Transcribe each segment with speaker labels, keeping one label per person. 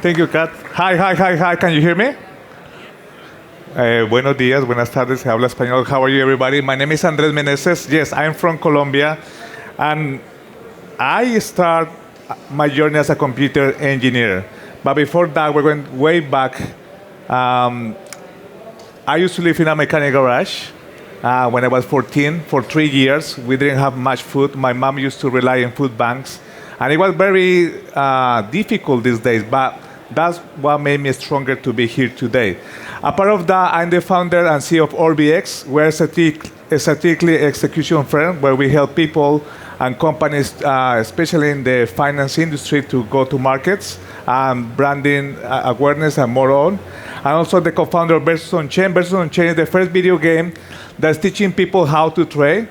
Speaker 1: Thank you, Kat. Hi, hi, hi, hi. Can you hear me? Buenos días, buenas tardes. Se habla español. How are you, everybody? My name is Andres Meneses. Yes, I'm from Colombia, and I start my journey as a computer engineer. But before that, we're going way back. Um, I used to live in a mechanic garage when I was 14 for 3 years. We didn't have much food. My mom used to rely on food banks. And it was very difficult these days, but that's what made me stronger to be here today. Apart of that, I'm the founder and CEO of OrbytX. We're a strategically execution firm where we help people and companies, especially in the finance industry, to go to markets, branding awareness, and more on. I'm also the co-founder of Versus on Chain. Versus on Chain is the first video game that's teaching people how to trade.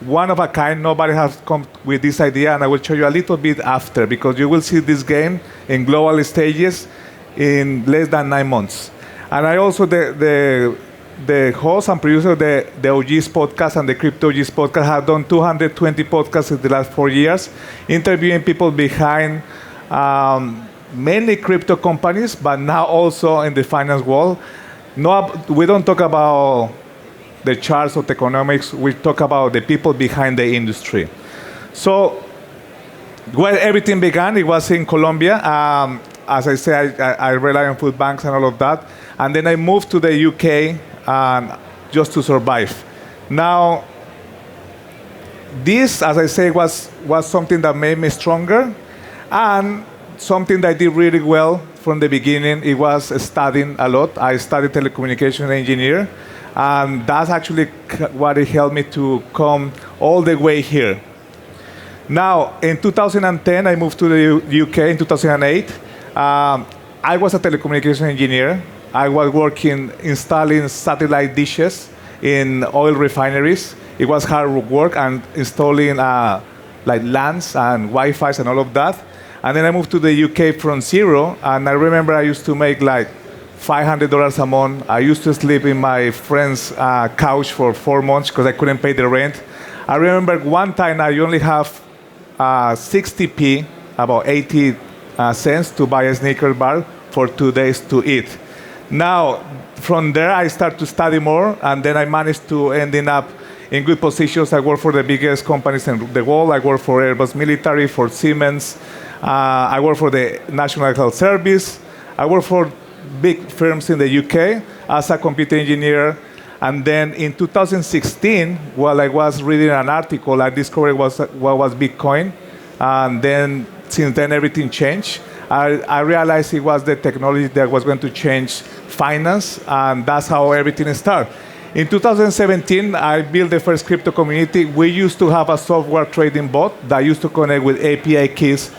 Speaker 1: One of a kind, nobody has come with this idea, and I will show you a little bit after, because you will see this game in global stages in less than 9 months. And I also the host and producer of the OG's podcast and the Crypto OG's podcast. Have done 220 podcasts in the last 4 years, interviewing people behind mainly crypto companies, but now also in the finance world. No, we don't talk about the charts of economics. We talk about the people behind the industry. So where everything began, it was in Colombia. As I say, I rely on food banks and all of that. And then I moved to the UK just to survive. Now, this, as I say, was something that made me stronger, and something that I did really well from the beginning. It was studying a lot. I studied telecommunication engineer, and that's actually what it helped me to come all the way here. Now, in 2010, I moved to the UK. In 2008, I was a telecommunication engineer. I was working installing satellite dishes in oil refineries. It was hard work, and installing like LANs and Wi-Fi's and all of that. And then I moved to the UK from zero, and I remember I used to make like $500 a month. I used to sleep in my friend's couch for 4 months because I couldn't pay the rent. I remember one time I only have 60p, about 80 cents, to buy a Snickers bar for 2 days to eat. Now, from there, I started to study more, and then I managed to ending up in good positions. I work for the biggest companies in the world. I work for Airbus Military, for Siemens. I work for the National Health Service. I work for big firms in the UK as a computer engineer. And then in 2016, while I was reading an article, I discovered what was Bitcoin. And then, since then, everything changed. I realized it was the technology that was going to change finance, and that's how everything started. In 2017, I built the first crypto community. We used to have a software trading bot that used to connect with API keys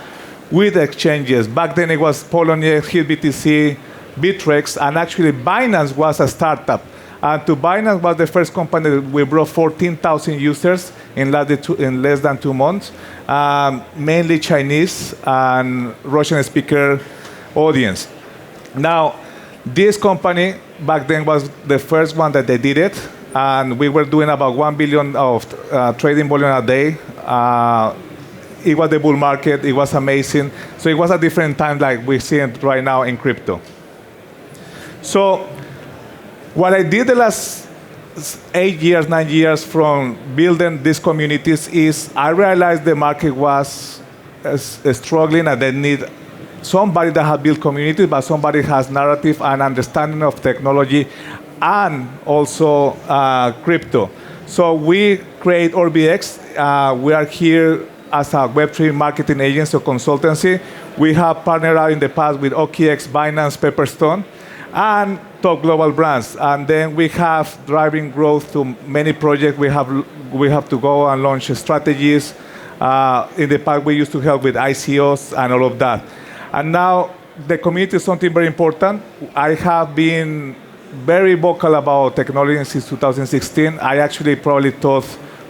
Speaker 1: with exchanges. Back then, it was Poloniex, HitBTC, Bittrex, and actually Binance was a startup. And to Binance was the first company that we brought 14,000 users in less than 2 months, mainly Chinese and Russian speaker audience. Now, this company back then was the first one that they did it, and we were doing about 1 billion of trading volume a day. It was the bull market. It was amazing. So it was a different time like we see it right now in crypto. So what I did the last 8 years, 9 years from building these communities is I realized the market was struggling, and they need somebody that has built communities, but somebody has narrative and understanding of technology and also crypto. So we create OrbytX. We are here as a Web3 marketing agency or consultancy. We have partnered out in the past with OKX, Binance, Pepperstone, and top global brands. And then we have driving growth to many projects. We have to go and launch strategies. In the past, we used to help with ICOs and all of that. And now the community is something very important. I have been very vocal about technology since 2016. I actually probably taught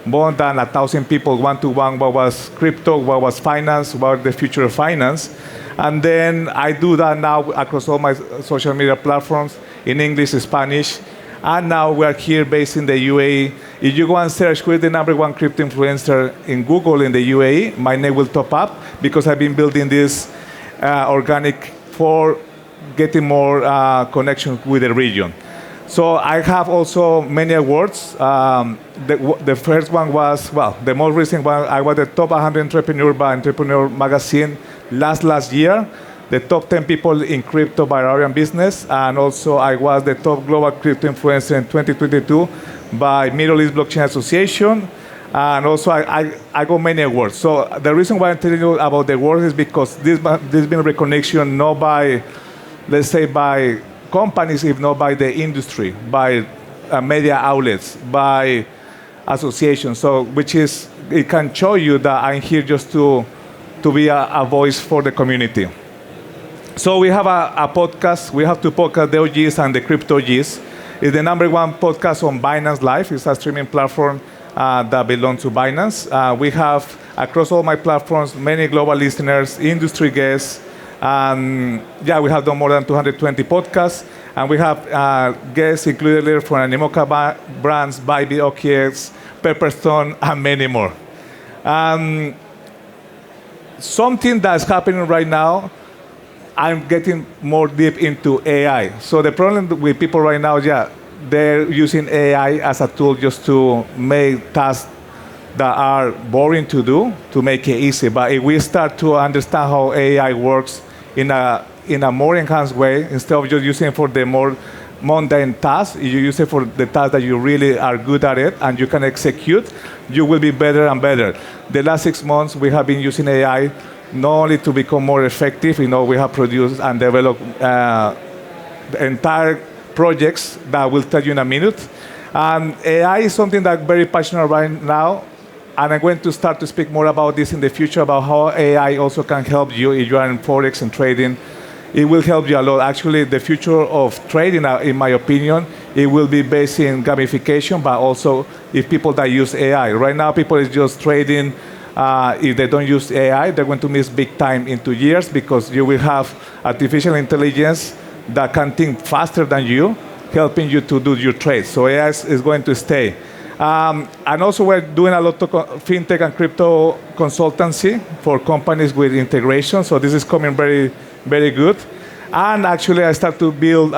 Speaker 1: more than 1,000 people one-to-one what was crypto, what was finance, what was the future of finance. And then I do that now across all my social media platforms in English, Spanish. And now we are here based in the UAE. If you go and search who is the #1 crypto influencer in Google in the UAE, my name will pop up because I've been building this organic for getting more connection with the region. So I have also many awards. The first one was, well, the most recent one, I was the top 100 entrepreneur by Entrepreneur Magazine last year, the top 10 people in crypto by Arian Business, and also I was the top global crypto influencer in 2022 by Middle East Blockchain Association, and also I got many awards. So the reason why I'm telling you about the awards is because this been recognition not by, let's say, by companies, if not by the industry, by media outlets, by associations. So, which is, it can show you that I'm here just to be a voice for the community. So we have a podcast. We have two podcasts, the OGs and the Crypto OGs. It's the #1 podcast on Binance Live. It's a streaming platform that belongs to Binance. We have, across all my platforms, many global listeners, industry guests. Yeah, we have done more than 220 podcasts. And we have guests included from Animoca brands, OrbytX, Pepperstone, and many more. Something that's happening right now, I'm getting more deep into AI. So the problem with people right now, yeah, they're using AI as a tool just to make tasks that are boring to do, to make it easy. But if we start to understand how AI works in a more enhanced way, instead of just using it for the more mundane tasks, you use it for the tasks that you really are good at it and you can execute, you will be better and better. The last 6 months, we have been using AI not only to become more effective, we have produced and developed entire projects that I will tell you in a minute. And AI is something that I'm very passionate right now, and I'm going to start to speak more about this in the future, about how AI also can help you if you are in Forex and trading. It will help you a lot. Actually, the future of trading, in my opinion, it will be based in gamification, but also if people that use AI. Right now, people is just trading. If they don't use AI, they're going to miss big time in 2 years because you will have artificial intelligence that can think faster than you, helping you to do your trades. So AI is going to stay. And also we're doing a lot of fintech and crypto consultancy for companies with integration. So this is coming very, very good. And actually I start to build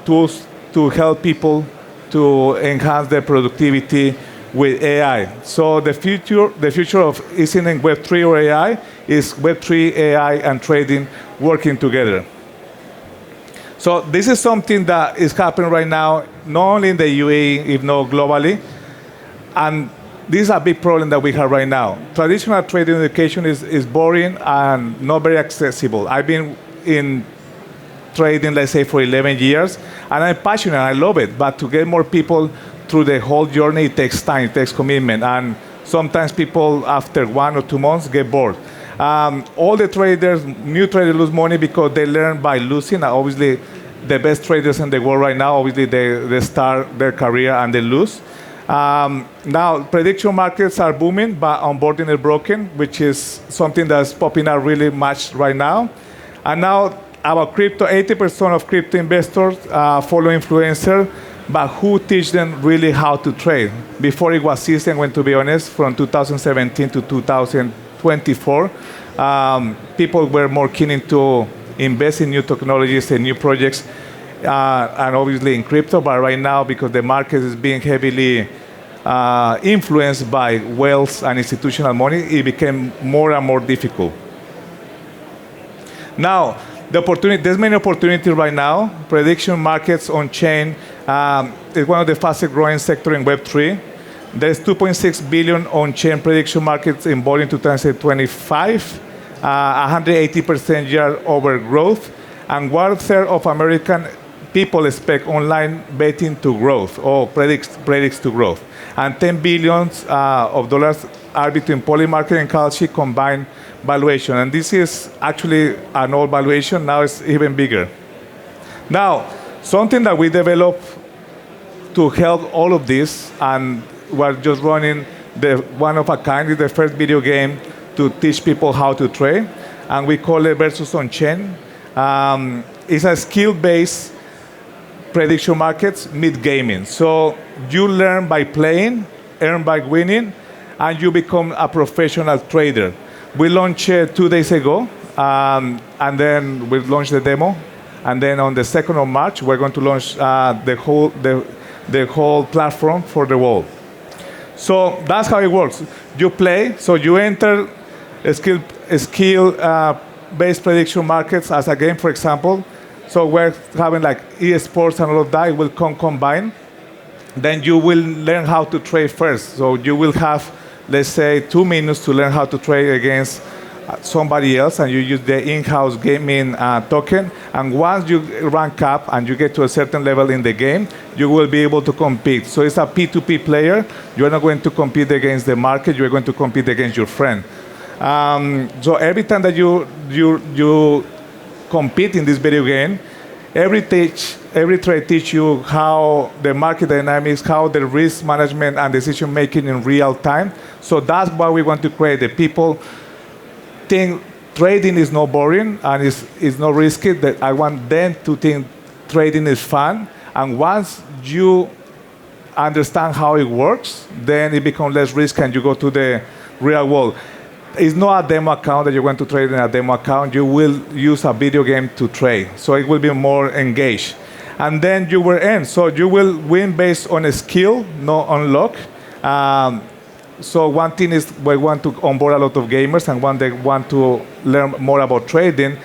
Speaker 1: tools to help people to enhance their productivity with AI. So the future of isn't in Web3 or AI, is Web3, AI, and trading working together. So this is something that is happening right now, not only in the UAE, if not globally. And this is a big problem that we have right now. Traditional trading education is boring and not very accessible. I've been in trading, let's say, for 11 years, and I'm passionate, I love it. But to get more people through the whole journey, it takes time, it takes commitment. And sometimes people, after 1 or 2 months, get bored. All the traders, new traders lose money because they learn by losing. Obviously, the best traders in the world right now, obviously, they start their career and they lose. Now, prediction markets are booming, but onboarding is broken, which is something that's popping up really much right now. And now, about crypto, 80% of crypto investors follow influencers, but who teach them really how to trade? Before it was system, when to be honest, from 2017 to 2024, people were more keen to invest in new technologies and new projects, and obviously in crypto. But right now, because the market is being heavily influenced by wealth and institutional money, it became more and more difficult. Now, there's many opportunities right now. Prediction markets on chain is one of the fastest growing sector in Web3. There's 2.6 billion on chain prediction markets in volume 2025, 180% year-over growth, and 1/3 of American people expect online betting to growth or predicts to growth. And $10 billion of dollars are between Polymarket and Kalshi combined valuation. And this is actually an old valuation, now it's even bigger. Now, something that we developed to help all of this, and we're just running the one of a kind, is the first video game to teach people how to trade, and we call it Versus on Chain. It's a skill-based prediction markets meet gaming. So you learn by playing, earn by winning, and you become a professional trader. We launched 2 days ago. and then we'll launch the demo. And then on the 2nd of March, we're going to launch the whole platform for the world. So that's how it works. You play, so you enter skill-based prediction markets as a game, for example. So we're having like eSports and all of that. It will combine. Then you will learn how to trade first. So you will have, let's say, 2 minutes to learn how to trade against somebody else, and you use the in-house gaming token. And once you rank up and you get to a certain level in the game, you will be able to compete. So it's a P2P player. You're not going to compete against the market. You're going to compete against your friend. So every time that you compete in this video game, every trade teach you how the market dynamics, how the risk management and decision making in real time. So that's why we want to create. The people think trading is not boring and is not risky. That I want them to think trading is fun. And once you understand how it works, then it becomes less risky and you go to the real world. It's not a demo account that you're going to trade in a demo account. You will use a video game to trade. So it will be more engaged. And then you will earn. So you will win based on a skill, not on luck. So one thing is we want to onboard a lot of gamers, and when they want to learn more about trading,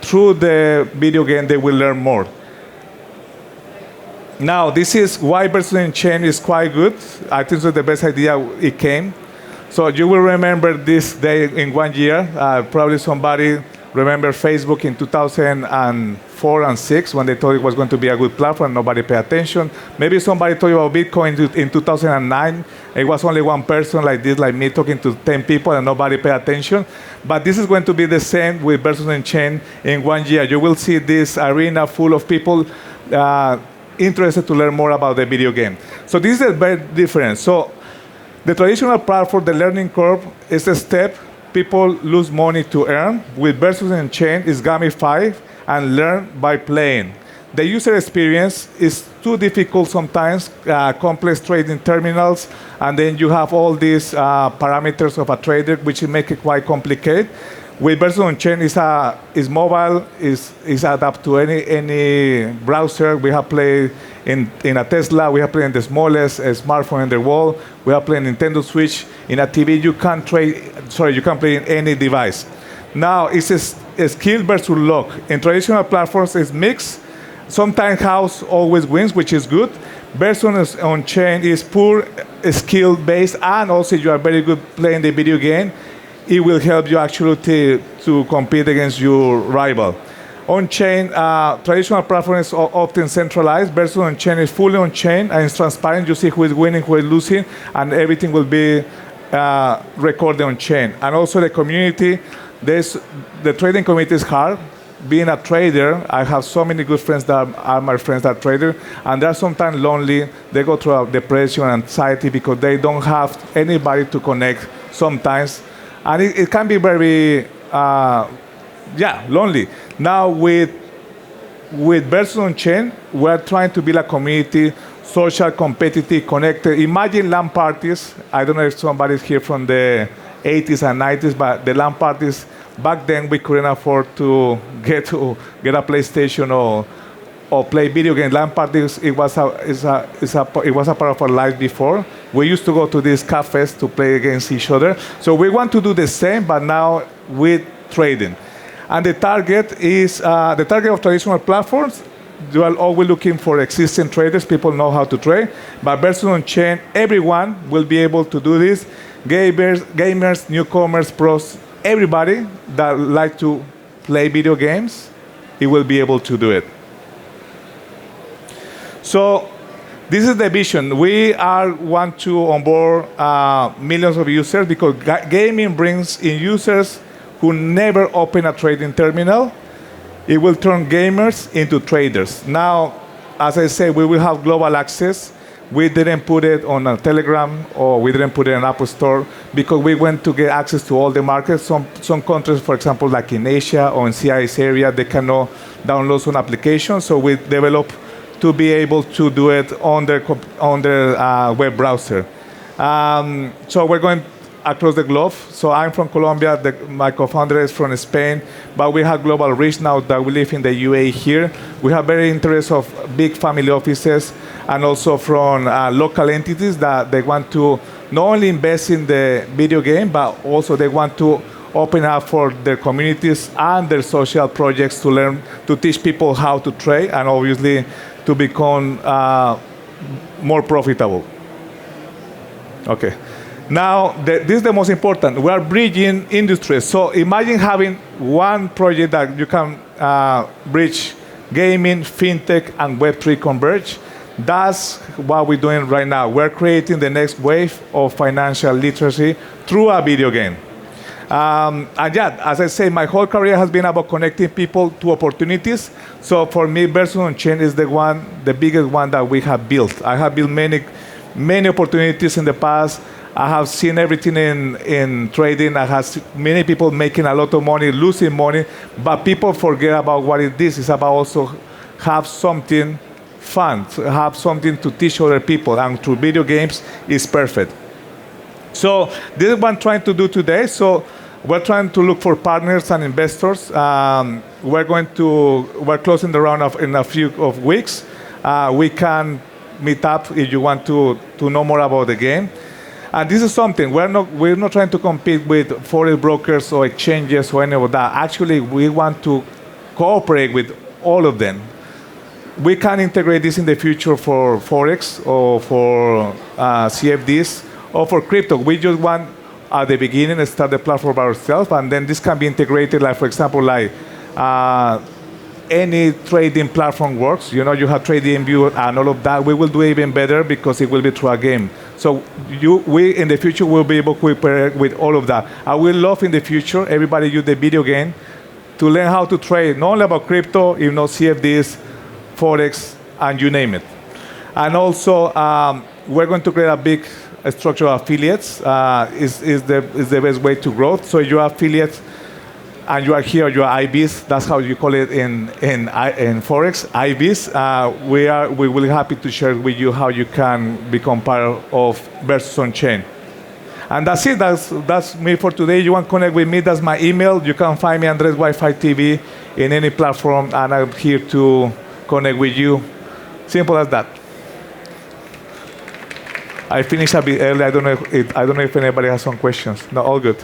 Speaker 1: through the video game they will learn more. Now, this is why versus in chain is quite good. I think it's the best idea it came. So you will remember this day in 1 year. Probably somebody remember Facebook in 2004 and 6 when they thought it was going to be a good platform. Nobody paid attention. Maybe somebody told you about Bitcoin in 2009. It was only one person like this, like me, talking to 10 people, and nobody paid attention. But this is going to be the same with versus in chain in 1 year. You will see this arena full of people interested to learn more about the video game. So this is very different. So the traditional platform, the learning curve, is a step. People lose money to earn. With versus in chain, is gamified and learn by playing. The user experience is too difficult sometimes, complex trading terminals, and then you have all these parameters of a trader, which make it quite complicated. With versus on chain, is mobile, is adapt to any browser. We have played in a Tesla. We have played in the smallest smartphone in the world. We have played Nintendo Switch. In a TV, you can play in any device. Now, it's a skill versus luck. In traditional platforms, it's mixed. Sometimes house always wins, which is good. Versus on chain is poor skill based, and also you are very good playing the video game. It will help you actually to compete against your rival. On-chain, traditional platform is often centralized. Versus on-chain is fully on-chain and it's transparent. You see who is winning, who is losing, and everything will be recorded on-chain. And also the community, the trading community is hard. Being a trader, I have so many good friends that are my friends that are traders, and they're sometimes lonely. They go through depression and anxiety because they don't have anybody to connect sometimes. And it can be very, lonely. Now with versus on-chain, we're trying to build a community, social, competitive, connected. Imagine LAN parties. I don't know if somebody's here from the 80s and 90s, but the LAN parties, back then we couldn't afford to get a PlayStation or play video games. LAN parties, it was a part of our life before. We used to go to these cafes to play against each other. So we want to do the same, but now with trading. And the target of traditional platforms. You are always looking for existing traders. People know how to trade. But versus on-chain, everyone will be able to do this. Gamers, newcomers, pros, everybody that like to play video games, it will be able to do it. So this is the vision. We want to onboard millions of users because gaming brings in users who never open a trading terminal. It will turn gamers into traders. Now, as I say, we will have global access. We didn't put it on a Telegram or we didn't put it in an Apple Store because we want to get access to all the markets. Some countries, for example, like in Asia or in CIS area, they cannot download some applications. So we developed to be able to do it on their web browser. So we're going across the globe. So I'm from Colombia, my co-founder is from Spain, but we have global reach now that we live in the UAE here. We have very interest of big family offices and also from local entities that they want to not only invest in the video game, but also they want to open up for their communities and their social projects to learn, to teach people how to trade and obviously to become more profitable. Okay. Now, this is the most important. We are bridging industries. So imagine having one project that you can bridge gaming, fintech, and Web3 converge. That's what we're doing right now. We're creating the next wave of financial literacy through a video game. And yeah, as I say, my whole career has been about connecting people to opportunities. So for me, Versus on-chain is the biggest one that we have built. I have built many opportunities in the past. I have seen everything in trading. I have seen many people making a lot of money, losing money, but people forget about what it is. It's about also have something fun, have something to teach other people, and through video games is perfect. So this is what I'm trying to do today. So we're trying to look for partners and investors. We're closing the round in a few of weeks. We can meet up if you want to know more about the game. And this is something, we're not trying to compete with forex brokers or exchanges or any of that. Actually, we want to cooperate with all of them. We can integrate this in the future for forex or for CFDs or for crypto. We just want at the beginning to start the platform ourselves, and then this can be integrated, like for example, like any trading platform works. You know, you have TradingView and all of that. We will do even better because it will be through a game. So we in the future will be able to cooperate with all of that. I will love in the future everybody use the video game to learn how to trade, not only about crypto, CFDs, forex, and you name it. And also, we're going to create a big structure of affiliates. Is the best way to grow. So you are affiliates, and you are here, you are IBs. That's how you call it in forex, IBs. We will be happy to share with you how you can become part of Versus on-chain. And that's it. That's me for today. You want to connect with me? That's my email. You can find me Andres Wi-Fi TV in any platform, and I'm here to connect with you. Simple as that. I finished a bit early. I don't know if anybody has some questions. No, all good.